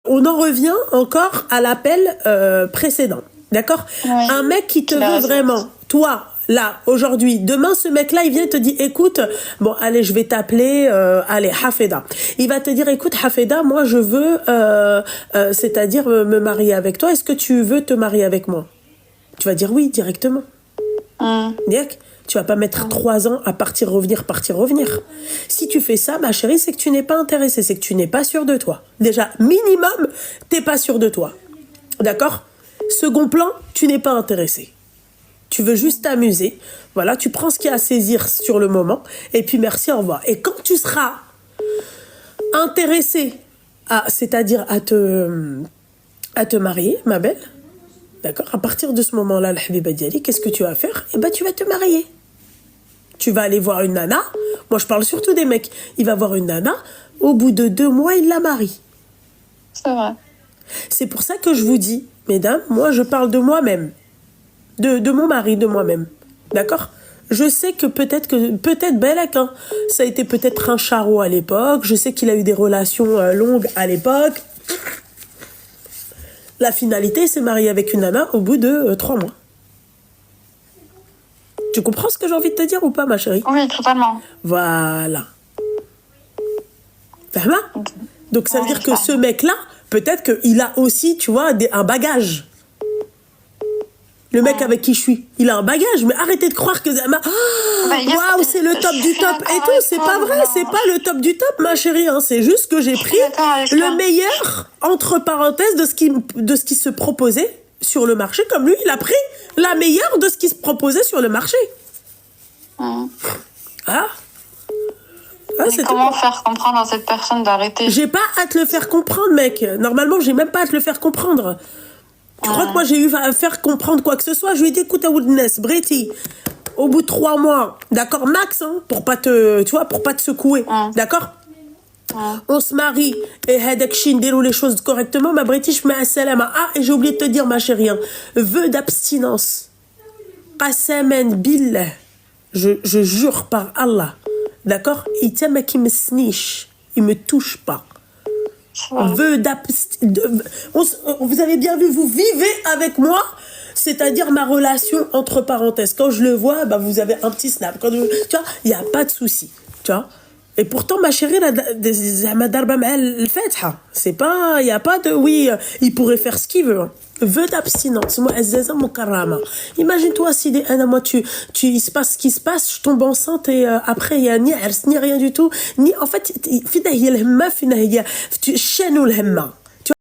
On en revient encore à l'appel précédent, d'accord? Oui. Un mec qui te Il a veut raison. vraiment, toi, là, aujourd'hui, demain, ce mec-là, il vient et te dit, écoute, bon, allez, je vais t'appeler, allez, Hafeda. Il va te dire, écoute, Hafeda, moi, je veux, c'est-à-dire me marier avec toi. Est-ce que tu veux te marier avec moi? Tu vas dire oui, directement. Direct. Tu vas pas mettre 3 ans à partir, revenir, partir, revenir. Si tu fais ça, ma chérie, c'est que tu n'es pas intéressée, c'est que tu n'es pas sûre de toi. Déjà, minimum, t'es pas sûre de toi. D'accord? Second plan, tu n'es pas intéressée. Tu veux juste t'amuser. Voilà, tu prends ce qu'il y a à saisir sur le moment. Et puis merci, au revoir. Et quand tu seras intéressée, c'est-à-dire à te marier, ma belle, d'accord? À partir de ce moment-là, le Habiba Diali, qu'est-ce que tu vas faire? Eh ben, tu vas te marier. Tu vas aller voir une nana. Moi, je parle surtout des mecs. Il va voir une nana. Au bout de 2 mois, il la marie. C'est vrai. C'est pour ça que je vous dis, mesdames, moi, je parle de moi-même. De mon mari, de moi-même. D'accord? Je sais que peut-être Belek, hein, ça a été peut-être un charreau à l'époque. Je sais qu'il a eu des relations longues à l'époque. La finalité, c'est marier avec une nana au bout de 3 mois. Tu comprends ce que j'ai envie de te dire ou pas, ma chérie? Oui, totalement. Voilà. Fahma? Donc ça veut dire que ce mec-là, peut-être qu'il a aussi, tu vois, un bagage. Le mec avec qui je suis, il a un bagage, mais arrêtez de croire que waouh, c'est le top du top et tout. C'est pas vrai, c'est pas le top du top, ma chérie. Hein. C'est juste que j'ai pris le meilleur, entre parenthèses, de ce qui se proposait sur le marché, comme lui, il a pris la meilleure de ce qui se proposait sur le marché. Mais comment faire comprendre à cette personne d'arrêter? J'ai pas à te le faire comprendre, mec. Normalement, j'ai même pas à te le faire comprendre. Tu crois que moi j'ai eu à faire comprendre quoi que ce soit? Je lui ai dit, écoute, à Woodness, Bretty, au bout de 3 mois, d'accord, max, hein, pour pas te secouer, d'accord? On se marie et Hedek Shin déroule les choses correctement, ma Bretty, je mets un salam. Ah, et j'ai oublié de te dire, ma chérie, hein, vœu d'abstinence. Qasaman billah, je jure par Allah, d'accord? Il t'aime qui me snitch, il me touche pas. Vœu vous avez bien vu, vous vivez avec moi, c'est-à-dire ma relation entre parenthèses. Quand je le vois, bah, vous avez un petit snap. Tu vois, il n'y a pas de souci. Tu vois. Et pourtant, ma chérie, c'est pas, il n'y a pas de, oui, il pourrait faire ce qu'il veut. Hein. Vœu d'abstinence. Moi, imagine-toi si moi, il se passe ce qui se passe, je tombe enceinte et après, il n'y a ni ers, ni rien du tout. En fait, tu chaînes le hemma.